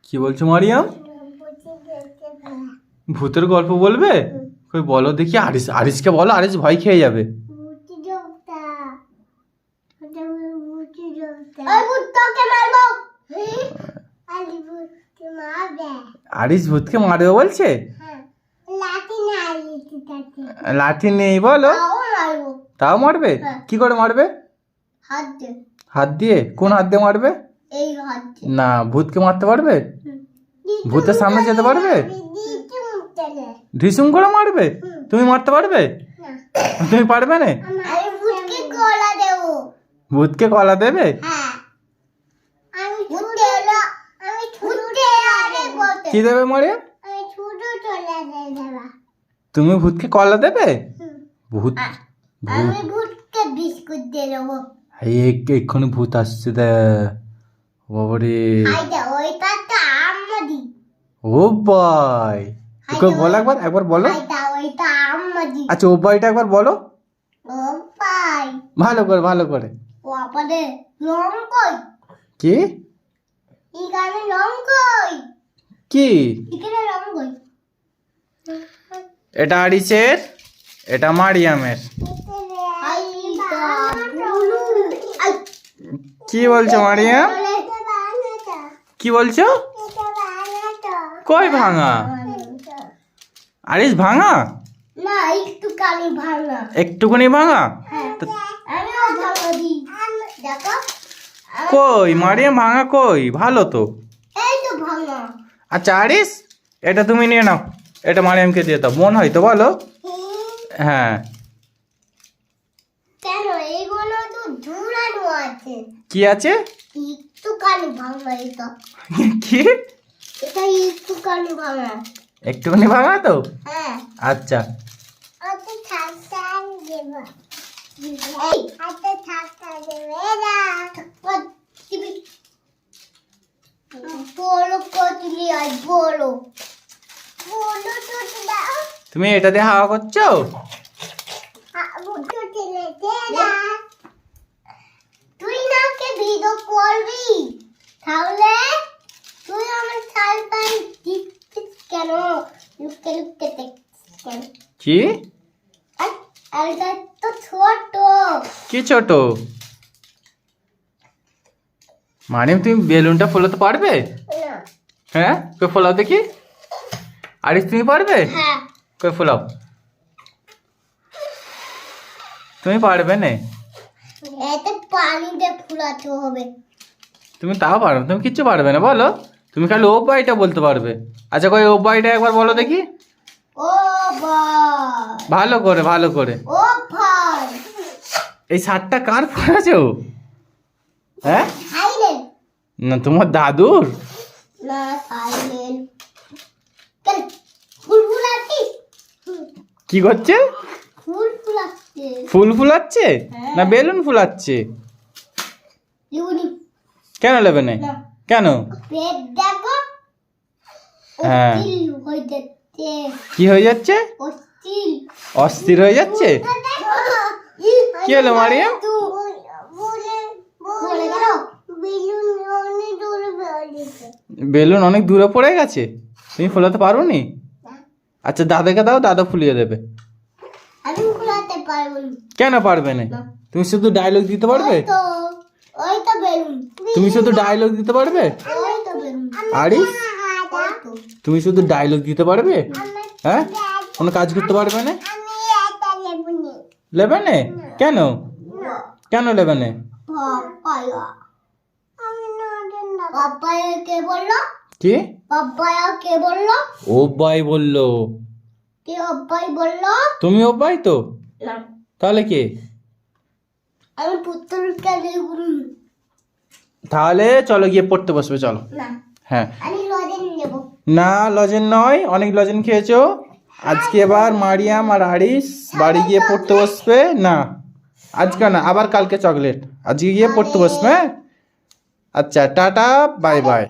কি বলছো মারিয়াম? ভূতের গল্প বলবে? কই বলো দেখি। আরিসকে বলো, আরিস ভয় খেয়ে যাবে। আরিস ভূতকে মারবে বলছে? লাঠি নেই বলো, তাও মারবে? কি করে মারবে? হাত দিয়ে? কোন হাত দিয়ে মারবে? না, ভূতকে মারতে পারবে? ভূতের সামনে যেতে পারবে? ঢিসুম করে মারবে? তুমি মারতে পারবে? তুমি পারবে না? ভূতকে কলা দেবে? কি দেবে মারিয়া? তুমি ভূতকে কলা দেবে? ভূত এক্ষুনি ভূত আসছে দে বাবারে। ও ভাই, বলো একবার বলো। আচ্ছা ও ভাইটা একবার বলো ভালো করে। কি কি? এটা আরিসের, এটা মারিয়ামের। কি বলছো মারিয়াম? কি বলছো? কই ভাঙা? আরিস ভাঙা? না, একটুখানি ভাঙা। কই মারিয়াম ভাঙা কই? ভালো তো। আচ্ছা আরিস, এটা তুমি নিয়ে নাও, এটা মারিয়ামকে দিয়ে দাও। মন হয় তো বলো? হ্যাঁ। কি আছে? কি? একটুখানি ভাঙা তো? আচ্ছা তুমি এটা দিয়ে হাওয়া করছো? তুই নাকে ভিডিও করবি তাহলে তুই আমার সালপাই দিচ্ছিস কেন? লুকে দেখছিস কেন? কি? এটা তো ছোট। কি ছোট? মারিয়াম তুমি বেলুনটা ফোলাতে পারবে? হ্যাঁ, কই ফোলাও দেখি। আরিস তুমি পারবে? হ্যাঁ। কই ফোলাও। তুমি পারবে না? এতে পানি দিয়ে ফুলাতে হবে। তুমি তাও পারবে? তুমি কিচ্ছু পারবে না বলো? তুমি খালি ও ভাইটা বলতে পারবে। আচ্ছা কই ও ভাইটা একবার বলো দেখি। ও ভাই। ভালো করে। ও ভাই। এই শার্টটা কার পরেছো? হ্যাঁ? সাইলেন্ট। না তোমার দাদুর? না সাইলেন্ট। ফুল ফুলাচ্ছি। কি করছে? ফুল ফুলাচ্ছে। ফুল ফুলাচ্ছে না বেলুন ফুলাচ্ছে? কেন নেবে না? কেন? পেট দেখো। হ্যাঁ। কি হয়ে যাচ্ছে? অস্থির হয়ে যাচ্ছে? কি হলো মারিয়াম? বেলুন অনেক দূরে পড়ে গেছে, তুমি ফোলাতে পারো নি? আচ্ছা দাদাকে দাও, দাদা ফুলিয়ে দেবে। কেন পারবে না? তুমি শুধু ডায়লগ দিতে পারবে? তুমি শুধু ডায়লগ দিতে পারবে? আরিস তুমি শুধু ডায়লগ দিতে পারবে? হ্যাঁ, কোনো কাজ করতে পারবে না? নেবে না? কেন নেবে না? কি? ও ভাই বললো। তুমি ও ভাই তো? তাহলে কে? তাহলে চলো গিয়ে পড়তে বসবে, চলো। হ্যাঁ। না লজেন নয়, অনেক লজেন খেয়েছো আজকে। এবার মারিয়াম আর আরিস বাড়ি গিয়ে পড়তে বসবে। না আজকে না, আবার কালকে চকলেট। আজকে গিয়ে পড়তে বসবে। আচ্ছা টাটা, বাই বাই।